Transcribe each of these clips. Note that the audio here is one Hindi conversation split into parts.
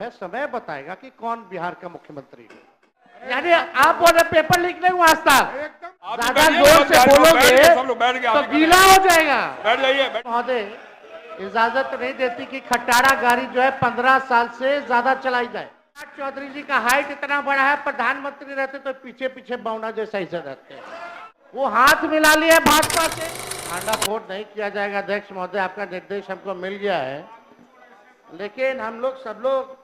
है, समय बताएगा कि कौन बिहार का मुख्यमंत्री है। यानी आप बोले पेपर लीक नहीं हुआ आज तक, ज्यादा जोर से बोलोगे तो गीला हो जाएगा। बैठ जाइए। महोदय, इजाजत नहीं देती कि खटारा गाड़ी जो है 15 साल से ज्यादा चलाई जाए। चौधरी जी का हाइट इतना बड़ा है, प्रधानमंत्री रहते तो पीछे पीछे बौना जैसा ही रहते हैं। वो हाथ मिला लिया भाजपा से, आंडाफोड़ नहीं किया जाएगा। अध्यक्ष महोदय, आपका निर्देश हमको मिल गया है, लेकिन हम लोग सब लोग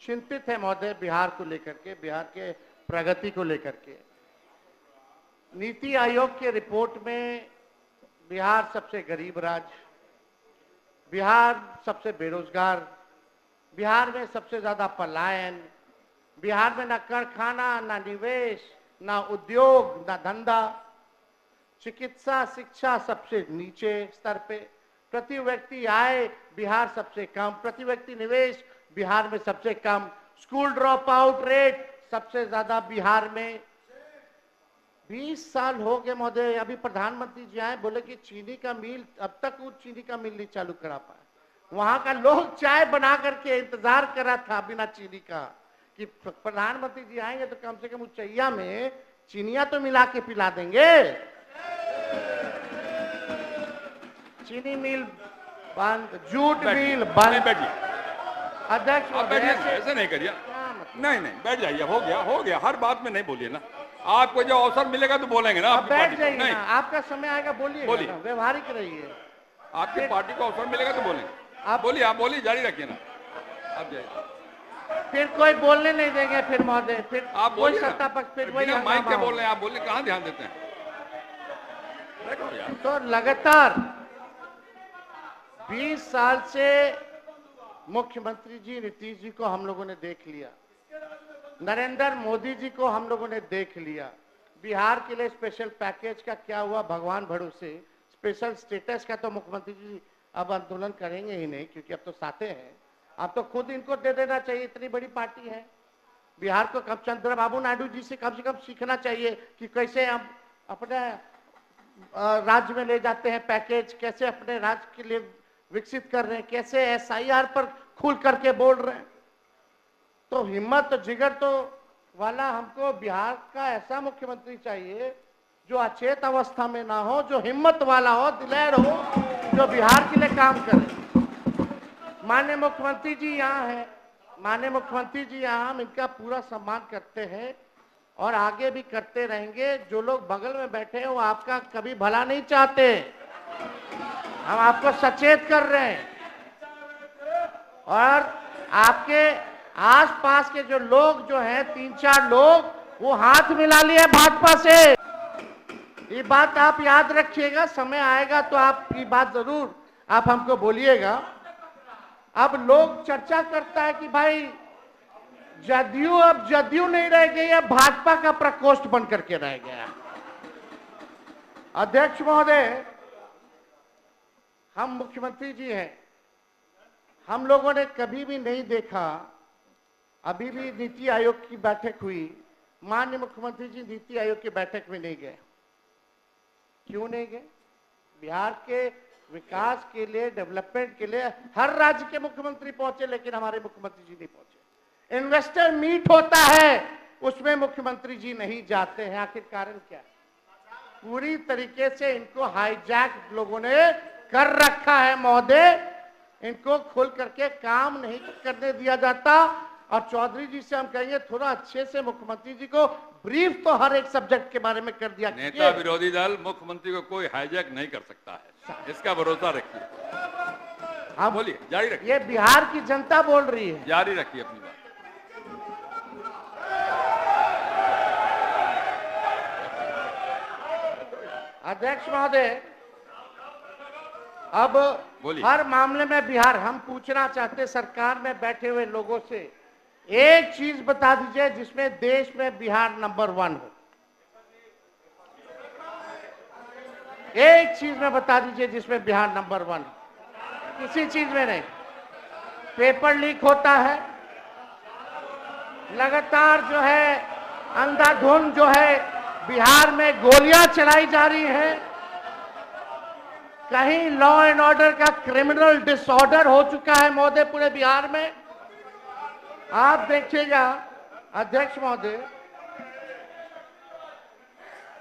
चिंतित है महोदय बिहार को लेकर के, बिहार के प्रगति को लेकर के। नीति आयोग के रिपोर्ट में बिहार सबसे गरीब राज्य, बिहार सबसे बेरोजगार, बिहार में सबसे ज्यादा पलायन, बिहार में ना कारखाना, ना निवेश, ना उद्योग, ना धंधा, चिकित्सा शिक्षा सबसे नीचे स्तर पे, प्रति व्यक्ति आय बिहार सबसे कम, प्रति व्यक्ति निवेश बिहार में सबसे कम, स्कूल ड्रॉप आउट रेट सबसे ज्यादा बिहार में। 20 साल हो गए महोदय, अभी प्रधानमंत्री जी आए, बोले कि चीनी का मिल, अब तक वो चीनी का मिल नहीं चालू करा पाए। वहां का लोग चाय बना करके इंतजार कर रहा था बिना चीनी का, कि प्रधानमंत्री जी आएंगे तो कम से कम उच्चैया में चीनिया तो मिला के पिला देंगे। चीनी मिल बंद, जूट मिल बंद। अध्यक्ष ऐसे नहीं करिए, नहीं बैठ जाइए। हो गया। हर बात में नहीं बोलिए ना, आपको जो अवसर मिलेगा तो बोलेंगे ना। बैठ जाइए ना, आपका समय आएगा, बोलिए, व्यवहारिक रहिए। आपकी पार्टी को अवसर मिलेगा तो बोलेंगे। आप बोलिए, जारी रखिए ना, आप जाइए। फिर कोई बोलने नहीं देंगे फिर महोदय, फिर आप कोई सत्ता पक्ष, फिर वही माइक पे बोल रहे हैं, आप बोलिए, कहाँ ध्यान देते हैं। तो लगातार 20 साल से मुख्यमंत्री जी नीतीश जी को हम लोगों ने देख लिया, नरेंद्र मोदी जी को हम लोगों ने देख लिया। बिहार के लिए स्पेशल पैकेज का क्या हुआ भगवान भरोसे, स्पेशल स्टेटस का तो मुख्यमंत्री जी अब आंदोलन करेंगे ही नहीं, क्योंकि अब तो साथे हैं। अब तो खुद इनको दे देना चाहिए, इतनी बड़ी पार्टी है। बिहार को कब चंद्रबाबू नायडू जी से कम सीखना चाहिए कि कैसे हम अपने राज्य में ले जाते हैं पैकेज, कैसे अपने राज्य के लिए विकसित कर रहे हैं, कैसे SIR पर खुल करके बोल रहे हैं। तो हिम्मत तो जिगर तो वाला हमको बिहार का ऐसा मुख्यमंत्री चाहिए जो अचेत अवस्था में ना हो, जो हिम्मत वाला हो, दिलेर हो, जो बिहार के लिए काम करे। माननीय मुख्यमंत्री जी यहाँ है, माननीय मुख्यमंत्री जी यहाँ, हम इनका पूरा सम्मान करते हैं और आगे भी करते रहेंगे। जो लोग बगल में बैठे हैं वो आपका कभी भला नहीं चाहते, हम आपको सचेत कर रहे हैं। और आपके आसपास के जो लोग जो हैं, 3-4 लोग, वो हाथ मिला लिए भाजपा से। ये बात आप याद रखिएगा, समय आएगा तो आपकी बात जरूर आप हमको बोलिएगा। अब लोग चर्चा करता है कि भाई जदयू अब जदयू नहीं रह गई है, भाजपा का प्रकोष्ठ बन करके रह गया। अध्यक्ष महोदय, हम मुख्यमंत्री जी हैं, हम लोगों ने कभी भी नहीं देखा, अभी भी नीति आयोग की बैठक हुई, माननीय मुख्यमंत्री जी नीति आयोग की बैठक में नहीं गए। क्यों नहीं गए? बिहार के विकास के लिए, डेवलपमेंट के लिए हर राज्य के मुख्यमंत्री पहुंचे, लेकिन हमारे मुख्यमंत्री जी नहीं पहुंचे। इन्वेस्टर मीट होता है, उसमें मुख्यमंत्री जी नहीं जाते हैं। आखिर कारण क्या है? पूरी तरीके से इनको हाईजैक लोगों ने कर रखा है महोदय। इनको खोल करके काम नहीं करने दिया जाता। और चौधरी जी से हम कहेंगे थोड़ा अच्छे से मुख्यमंत्री जी को ब्रीफ तो हर एक सब्जेक्ट के बारे में कर दिया। नेता विरोधी दल मुख्यमंत्री को कोई हाईजैक नहीं कर सकता है, इसका भरोसा रखिए। आप बोलिए, जारी रखिए। ये बिहार की जनता बोल रही है, जारी रखिए अपनी बात। अध्यक्ष महोदय, अब हर मामले में बिहार, हम पूछना चाहते सरकार में बैठे हुए लोगों से, एक चीज बता दीजिए जिसमें देश में बिहार नंबर 1 हो। एक चीज में बता दीजिए जिसमें बिहार नंबर 1 हो, किसी चीज में नहीं। पेपर लीक होता है लगातार, जो है अंधाधुंध जो है बिहार में गोलियां चलाई जा रही हैं, कहीं लॉ एंड ऑर्डर का क्रिमिनल डिसऑर्डर हो चुका है महोदय पूरे बिहार में। आप देखिएगा अध्यक्ष महोदय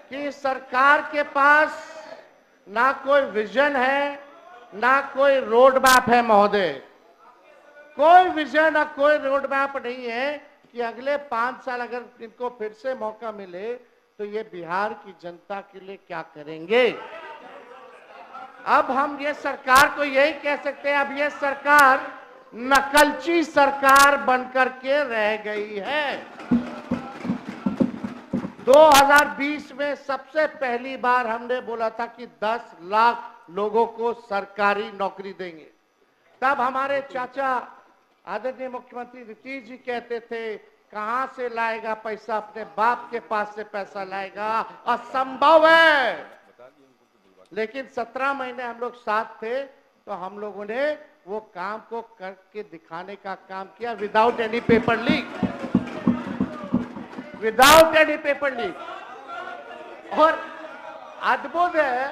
कि सरकार के पास ना कोई विजन है, ना कोई रोड मैप है महोदय। कोई विजन और कोई रोड मैप नहीं है कि अगले 5 साल अगर इनको फिर से मौका मिले तो ये बिहार की जनता के लिए क्या करेंगे। अब हम ये सरकार को यही कह सकते हैं, अब ये सरकार नकलची सरकार बनकर के रह गई है। 2020 में सबसे पहली बार हमने बोला था कि 10 लाख लोगों को सरकारी नौकरी देंगे। तब हमारे चाचा आदरणीय मुख्यमंत्री नीतीश जी कहते थे कहां से लाएगा पैसा, अपने बाप के पास से पैसा लाएगा, असंभव है। लेकिन 17 महीने हम लोग साथ थे तो हम लोगों ने वो काम को करके दिखाने का काम किया, without any paper leak, without any paper leak. और अद्भुत है,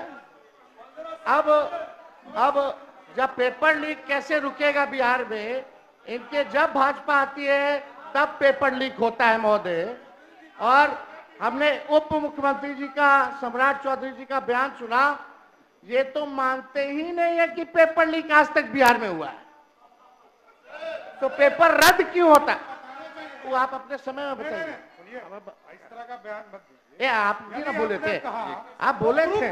अब जब पेपर लीक कैसे रुकेगा बिहार में, इनके जब भाजपा आती है तब पेपर लीक होता है महोदय। और हमने उप मुख्यमंत्री जी का, सम्राट चौधरी जी का बयान सुना, ये तो मानते ही नहीं है कि पेपर लीक आज तक बिहार में हुआ है, तो पेपर रद्द क्यों होता है वो आप अपने समय में बताइए। इस तरह का बयान मत दीजिए। ये आप जी ना बोले थे, आप बोले थे,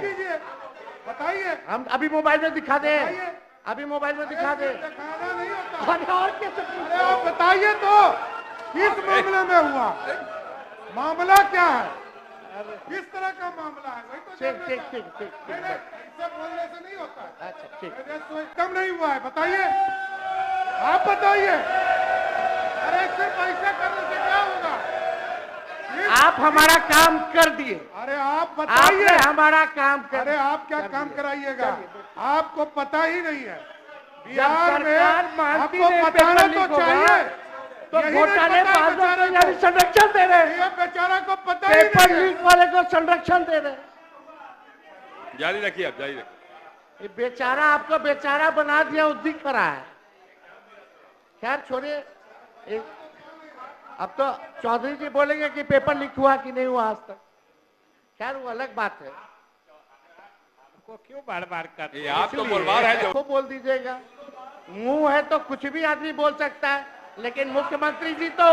बताइए। हम अभी मोबाइल में दिखा दे, अभी मोबाइल में दिखा दे। दिखाना नहीं होता। अरे और कैसे, अरे आप बताइए तो किस मामले में हुआ, मामला क्या है, किस तरह का मामला है, वही तो ठीक ठीक ठीक ठीक ठीक। ऐसे बोलने से नहीं होता है। अच्छा ठीक, तो कम नहीं हुआ है, बताइए, आप बताइए। अरे सिर्फ ऐसा करने से क्या होगा। आप हमारा काम कर दिए, अरे आप बताइए, आपने हमारा काम कर। अरे आप क्या काम कराइएगा, आपको पता ही नहीं है। जब बिहार में सरकार मानती आपको नहीं बताना पेपर तो लीक होगा, चाहिए, तो यही नहीं घोटाले पता है बाजों को बेचारे यानी को। संरक्षण दे रहे, ये बेचारा को पता ही पेपर नहीं है। लीक वाले को संरक्षण दे रहे। जारी रखिए, आप जारी रखिए। ये बेचारा आपको बेचारा बना दिया, उद्दी करा है। खैर छोड़िए, अब तो चौधरी जी बोलेंगे कि पेपर लीक हुआ कि नहीं हुआ आज तक। खैर वो अलग बात है, को क्यों बार बार कर ये आप तो बोलबार है जो को बोल दीजिएगा। मुंह है तो कुछ भी आदमी बोल सकता है, लेकिन मुख्यमंत्री जी तो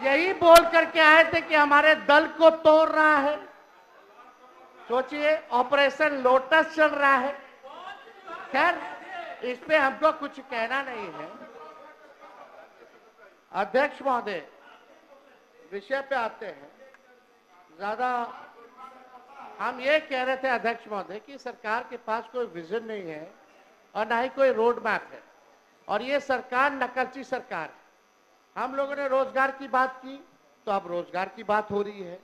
यही बोल करके आए थे कि हमारे दल को तोड़ रहा है। सोचिए, ऑपरेशन लोटस चल रहा है। खैर इस पे हमको कुछ कहना नहीं है। अध्यक्ष महोदय, विषय पे आते हैं। ज्यादा हम ये कह रहे थे अध्यक्ष महोदय कि सरकार के पास कोई विजन नहीं है और ना ही कोई रोड मैप है, और ये सरकार नकलची सरकार है। हम लोगों ने रोजगार की बात की तो अब रोजगार की बात हो रही है।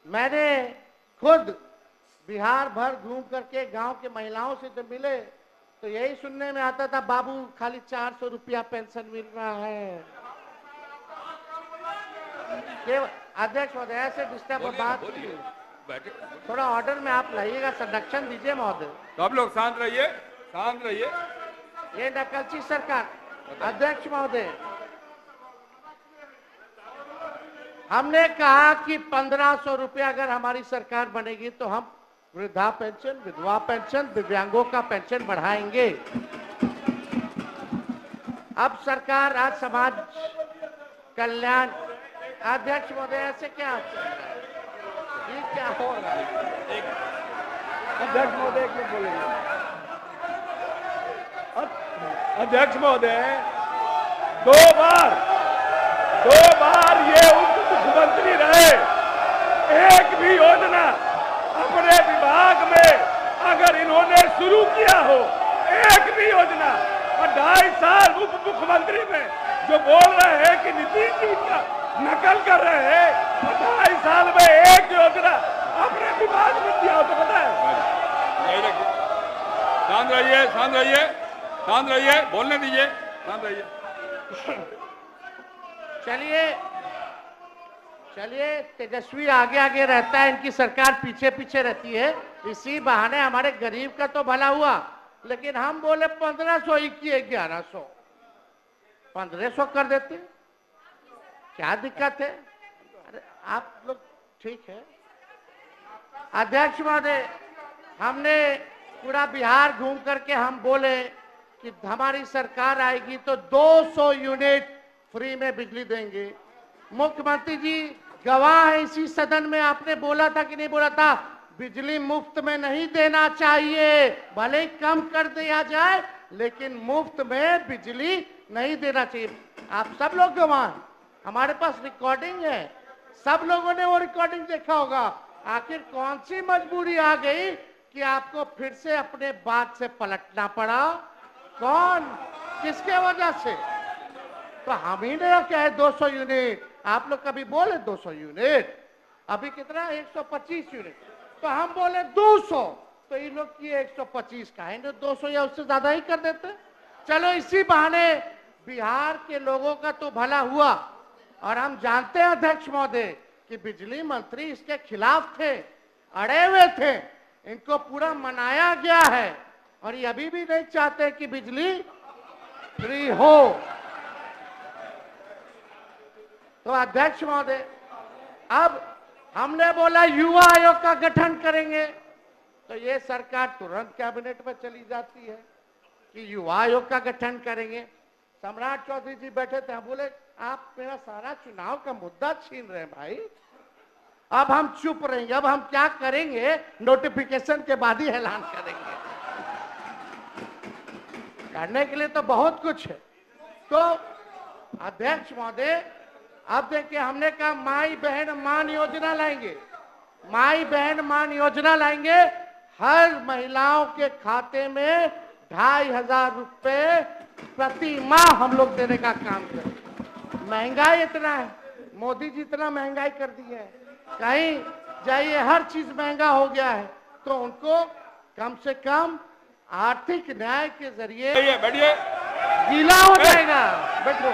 मैंने खुद बिहार भर घूम करके गांव के महिलाओं से जब मिले तो यही सुनने में आता था, बाबू खाली 400 रुपया पेंशन मिल रहा है। अध्यक्ष महोदय ऐसे डिस्टर्ब बात, थोड़ा ऑर्डर में आप लाइएगा, संरक्षण दीजिए महोदय। तो आप लोग शांत रहिए, शांत रहिए। ये नकलची सरकार। अध्यक्ष महोदय, हमने कहा कि 1500 रुपया अगर हमारी सरकार बनेगी तो हम वृद्धा पेंशन, विधवा पेंशन, दिव्यांगों का पेंशन बढ़ाएंगे। अब सरकार आज समाज कल्याण, अध्यक्ष महोदय ऐसे क्या चल रहा है, ये क्या हो रहा है। अध्यक्ष महोदय क्यों बोलेंगे। अध्यक्ष महोदय, दो बार ये उप मुख्यमंत्री रहे, एक भी योजना अपने विभाग में अगर इन्होंने शुरू किया हो, एक भी योजना, और 2.5 साल उप मुख्यमंत्री में जो बोल रहे हैं कि नीतीश जी का नकल कर रहे हैं, 2.5 साल में एक योजना अपने विभाग में दिया हो तो पता है। शांत रहिए, शांत रहिए, शांत रहिए, बोलने दीजिए, शांत रहिए। चलिए तेजस्वी आगे आगे रहता है, इनकी सरकार पीछे पीछे रहती है, इसी बहाने हमारे गरीब का तो भला हुआ। लेकिन हम बोले 1500 ही किए, 1100, 1500 कर देते। क्या दिक्कत है? अरे आप लोग ठीक है। अध्यक्ष महोदय, हमने पूरा बिहार घूम करके हम बोले कि हमारी सरकार आएगी तो 200 यूनिट फ्री में बिजली देंगे। मुख्यमंत्री जी गवाह है इसी सदन में, आपने बोला था कि नहीं बोला था, बिजली मुफ्त में नहीं देना चाहिए, भले ही कम कर दिया जाए लेकिन मुफ्त में बिजली नहीं देना चाहिए। आप सब लोग गवाह हैं, हमारे पास रिकॉर्डिंग है, सब लोगों ने वो रिकॉर्डिंग देखा होगा। आखिर कौन सी मजबूरी आ गई कि आपको फिर से अपने बात से पलटना पड़ा? कौन, किसके वजह से? तो हम ही ने क्या है 200 यूनिट, आप लोग कभी बोले 200 यूनिट, अभी कितना 125 यूनिट, तो हम बोले 200, तो इन लोग की 125 का है, 200 या उससे ज्यादा ही कर देते। चलो इसी बहाने बिहार के लोगों का तो भला हुआ। और हम जानते हैं अध्यक्ष महोदय कि बिजली मंत्री इसके खिलाफ थे, अड़े हुए थे, इनको पूरा मनाया गया है और ये अभी भी नहीं चाहते कि बिजली फ्री हो। तो अध्यक्ष महोदय, अब हमने बोला युवा आयोग का गठन करेंगे, तो ये सरकार तुरंत कैबिनेट में चली जाती है कि युवा आयोग का गठन करेंगे। सम्राट चौधरी जी बैठे थे, हम बोले आप मेरा सारा चुनाव का मुद्दा छीन रहे हैं भाई, अब हम चुप रहेंगे, अब हम क्या करेंगे, नोटिफिकेशन के बाद ही ऐलान करेंगे। करने के लिए तो बहुत कुछ है। तो अध्यक्ष महोदय, अब देखिए हमने कहा माई बहन मान योजना लाएंगे, माई बहन मान योजना लाएंगे, हर महिलाओं के खाते में 2500 रुपए प्रति माह हम लोग देने का काम करें। महंगाई इतना है, मोदी जी इतना महंगाई कर दी है, कहीं जाइए हर चीज महंगा हो गया है, तो उनको कम से कम आर्थिक न्याय के जरिए बैठिए गीला हो जाएगा। बैठो।